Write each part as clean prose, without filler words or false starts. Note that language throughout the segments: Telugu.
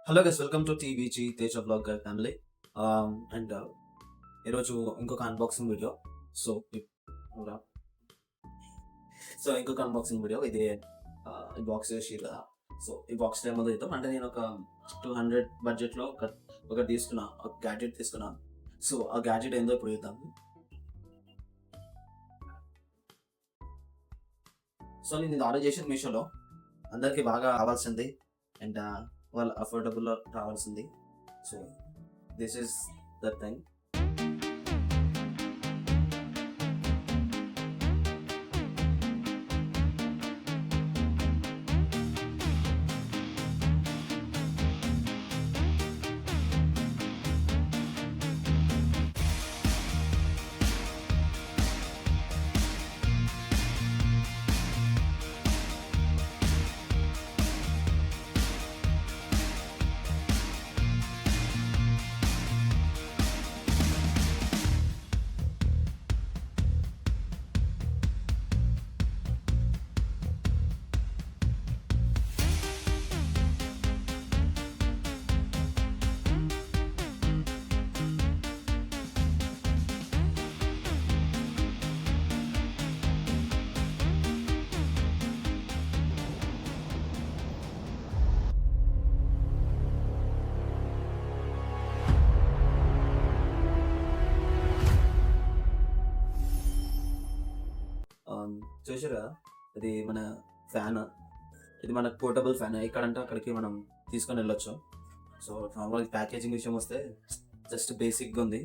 Hello guys, welcome to TVG Teja blogger family. And ఈరోజు ఇంకొక అన్బాక్సింగ్ వీడియో. సో సో ఇంకొక అన్బాక్సింగ్ వీడియో ఇది. ఈ బాక్స్ చేసి సో ఈ బాక్స్ టైం మొదలు చేద్దాం. అంటే నేను ఒక 200 బడ్జెట్లో ఒక తీసుకున్నా, ఒక గ్యాడ్జెట్ తీసుకున్నా. సో ఆ గ్యాడ్జెట్ ఏందో ఇప్పుడు చూద్దాం. సో నేను ఇది ఆర్డర్ చేసింది మీషోలో. అందరికీ బాగా కావాల్సింది అండ్ వాళ్ళు అఫోర్డబుల్లో రావాల్సింది. So this is the thing. చూసారా, ఇది మన ఫ్యాన్. ఇది మన పోర్టబుల్ ఫ్యాన్. ఎక్కడంటే అక్కడికి మనం తీసుకొని వెళ్ళొచ్చు. సో నార్మల్ ప్యాకేజింగ్ విషయం వస్తే జస్ట్ బేసిక్గా ఉంది.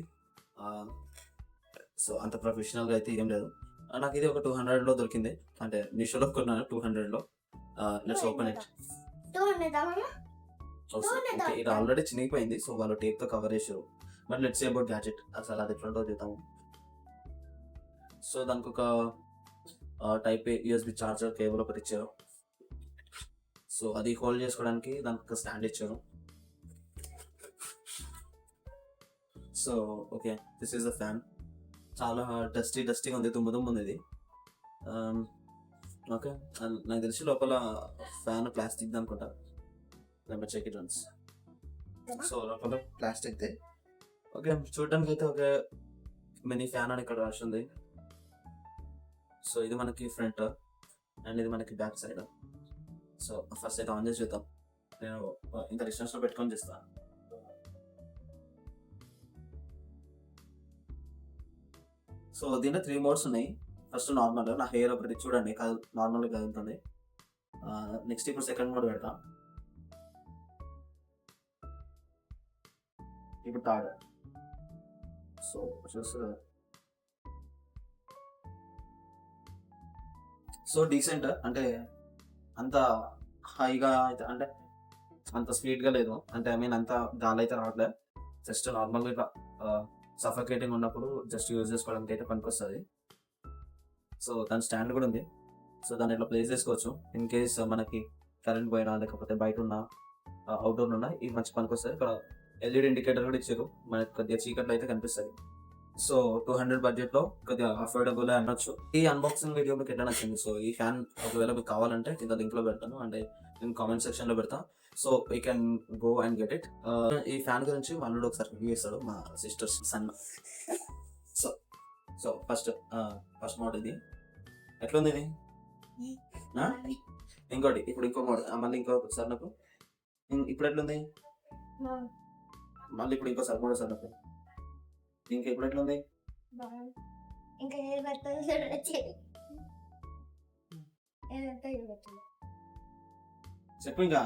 సో అంత ప్రొఫెషనల్గా అయితే ఏం లేదు. నాకు ఇది ఒక 200లో దొరికింది. అంటే మీషోలో కొన్నాను 200లో. Let's open it. ఇది ఆల్రెడీ చినిగిపోయింది. సో వాళ్ళు టేప్తో కవర్ చేశారు. But let's say about gadget. అసలు అది ఎట్లుంటో చూద్దాము. సో దానికి ఒక type A USB charger cable ఒకటి ఇచ్చారు. సో అది హోల్డ్ చేసుకోవడానికి దానికి ఒక స్టాండ్ ఇచ్చారు. So okay, this is the fan. చాలా డస్టీగా ఉంది, దుమ్ము ఉంది ఇది. ఓకే, నాకు తెలిసి లోపల ఫ్యాన్ ప్లాస్టిక్ అనుకుంటా. Check it once. సో లోపల ప్లాస్టిక్దే. ఓకే, చూడడానికి అయితే ఒక మినీ ఫ్యాన్ అని ఇక్కడ రాసింది. సో ఇది మనకి ఫ్రంట్ అండ్ ఇది మనకి బ్యాక్ సైడ్. సో ఫస్ట్ అయితే ఆన్ చేసి చూద్దాం. నేను ఇంత డిస్టెన్స్లో పెట్టుకొని చేస్తాను. సో దీంట్లో 3 మోడ్స్ ఉన్నాయి. ఫస్ట్ నార్మల్, నా హెయిర్ ఒకటి చూడండి నార్మల్గా కదులుతుంది. నెక్స్ట్ ఇప్పుడు సెకండ్ మోడ్ పెడతాం. ఇప్పుడు థర్డ్. సో చూస్తే సో డీసెంట్, అంటే అంత హైగా అయితే, అంటే అంత స్పీడ్గా లేదు. అంటే ఐ మీన్ అంత గాలి అయితే రావట్లేదు. జస్ట్ నార్మల్గా ఇట్లా సఫకేటింగ్ ఉన్నప్పుడు జస్ట్ యూజ్ చేసుకోవడానికి అయితే పనికొస్తుంది. సో దాని స్టాండ్ కూడా ఉంది. సో దాన్ని ఇట్లా ప్లేస్ చేసుకోవచ్చు. ఇన్ కేస్ మనకి కరెంట్ పోయినా లేకపోతే బయట ఉన్న అవుట్డోర్ ఉన్నా ఇది మంచి పనికొస్తుంది. ఇక్కడ ఎల్ఈడి ఇండికేటర్ కూడా ఇచ్చారు. మనకి కొద్దిగా చీకట్లో అయితే కనిపిస్తుంది. సో 200 బడ్జెట్లో కొద్దిగా అఫోర్డబుల్ అనొచ్చు. ఈ అన్బాక్సింగ్ వీడియో మీకు ఎట్లా నచ్చింది? సో ఈ ఫ్యాన్ ఒకవేళ మీకు కావాలంటే కింద లింక్లో పెడతాను, అంటే నేను కామెంట్ సెక్షన్లో పెడతా. So you can go and get it. ఈ ఫ్యాన్ గురించి వాళ్ళు ఒకసారి రివ్యూ చేస్తాడు, మా sister's son. So so first mode ఇది. ఎట్లుంది ఇది? ఇంకోటి ఇప్పుడు ఇంకో మోడ్, మళ్ళీ ఇంకోసారి నాకు ఇప్పుడు ఎట్లుంది? మళ్ళీ ఇప్పుడు ఇంకోసారి మోడ్ సార్ నాకు ఇంకా ఇప్పుడు ఎట్లుంది? చెప్పు ఇంకా.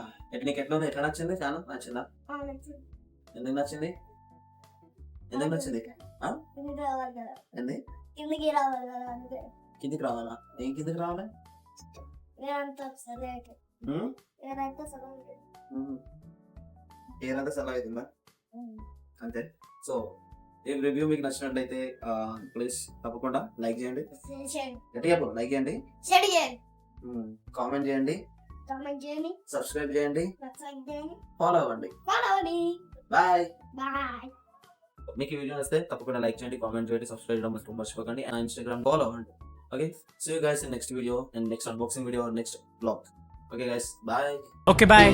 నీకు ఎట్లా ఉంది? ఎట్లా నచ్చింది ఫ్యాన్? నచ్చిందా? ఎందుకు నచ్చింది? ఎందుకు నచ్చింది? కిందికి రావాలా? ఏం కిందికి రావాలి? ఏదంతా సలహా అవుతుందా? అంతే. సో ఈ రివ్యూ మీకు నచ్చినట్లయితే ప్లీజ్ తప్పకుండా లైక్ చేయండి. గట్టిగా లైక్ చేయండి, కామెంట్ చేయండి, సబ్స్క్రైబ్ చేయండి, ఫాలో అవ్వండి. బాయ్. మీకు ఈ వీడియో వస్తే తప్పకుండా లైక్ చేయండి, కామెంట్ చేయండి, సబ్స్క్రైబ్ చేయడం మర్చిపోకండి. అండ్ ఇన్స్టాగ్రామ్ ఫాలో అవ్వండి. Okay, see you guys in next video and next unboxing video, next blog. Okay guys, bye. Okay, bye.